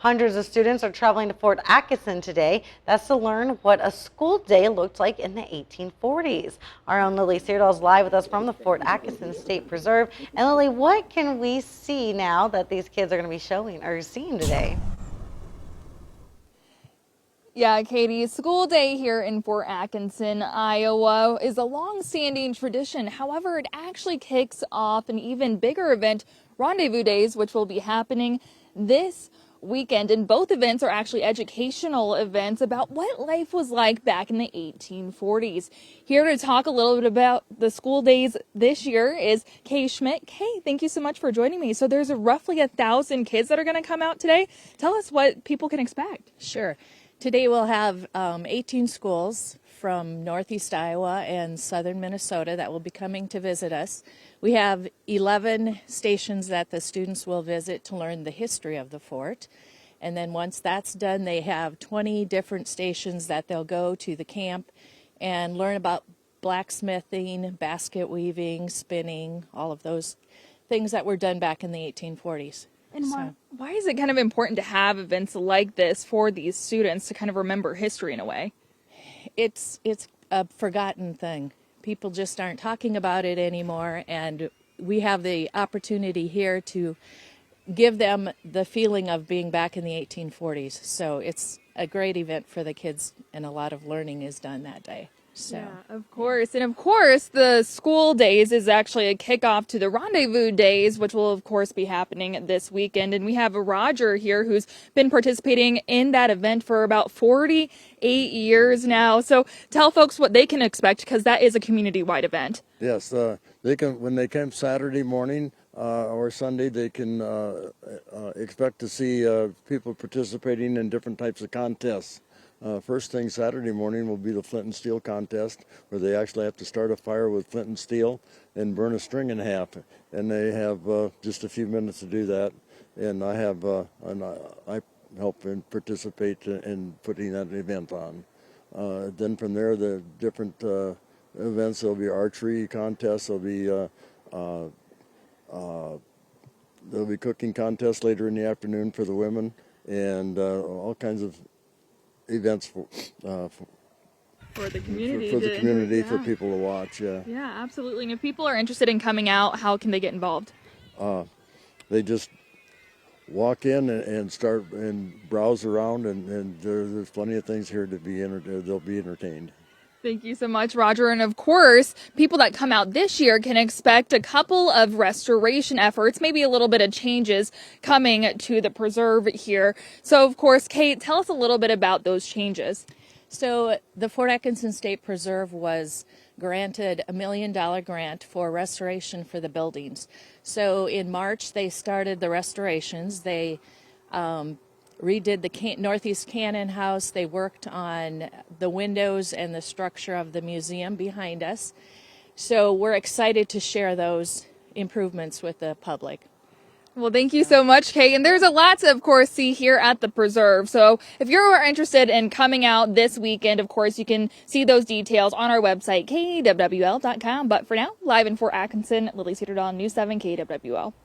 Hundreds of students are traveling to Fort Atkinson today. That's to learn what a school day looked like in the 1840s. Our own Lilly Cederdahl is live with us from the Fort Atkinson State Preserve. And Lilly, what can we see now that these kids are going to be showing or seeing today? Yeah, Katie, school day here in Fort Atkinson, Iowa is a long-standing tradition. However, it actually kicks off an even bigger event, Rendezvous Days, which will be happening this weekend. And both events are actually educational events about what life was like back in the 1840s. Here to talk a little bit about the school days this year is Kay Schmidt. Kay, thank you so much for joining me. So there's roughly 1,000 kids that are going to come out today. Tell us what people can expect. Sure. Today we'll have 18 schools from northeast Iowa and southern Minnesota that will be coming to visit us. We have 11 stations that the students will visit to learn the history of the fort. And then once that's done, they have 20 different stations that they'll go to the camp and learn about blacksmithing, basket weaving, spinning, all of those things that were done back in the 1840s. And why is it kind of important to have events like this for these students to kind of remember history in a way? It's a forgotten thing. People just aren't talking about it anymore, and we have the opportunity here to give them the feeling of being back in the 1840s. So it's a great event for the kids, and a lot of learning is done that day. So. Yeah, of course. And of course, the school days is actually a kickoff to the Rendezvous Days, which will, of course, be happening this weekend. And we have Roger here who's been participating in that event for about 48 years now. So tell folks what they can expect, because that is a community-wide event. Yes, they can, when they come Saturday morning or Sunday, they can expect to see people participating in different types of contests. First thing Saturday morning will be the flint and steel contest, where they actually have to start a fire with flint and steel and burn a string in half. And they have just a few minutes to do that. And I help and participate in putting that event on. Then from there, the different events, there'll be archery contests, there'll be cooking contests later in the afternoon for the women, and all kinds of events for the community. For the community, for people to watch, yeah. Yeah, absolutely. And if people are interested in coming out, how can they get involved? They just walk in and start and browse around, and there's plenty of things here to be they'll be entertained. Thank you so much, Roger. And of course, people that come out this year can expect a couple of restoration efforts, maybe a little bit of changes coming to the preserve here. So, of course, Kate, tell us a little bit about those changes. So the Fort Atkinson State Preserve was granted $1 million grant for restoration for the buildings. So in March, they started the restorations. They redid the Northeast Cannon House. They worked on the windows and the structure of the museum behind us. So we're excited to share those improvements with the public. Well, thank you so much, Kay. And there's a lot to, of course, see here at the preserve. So if you're interested in coming out this weekend, of course, you can see those details on our website, KWL.com. But for now, live in Fort Atkinson, Lilly Cederdahl, News 7 KWL.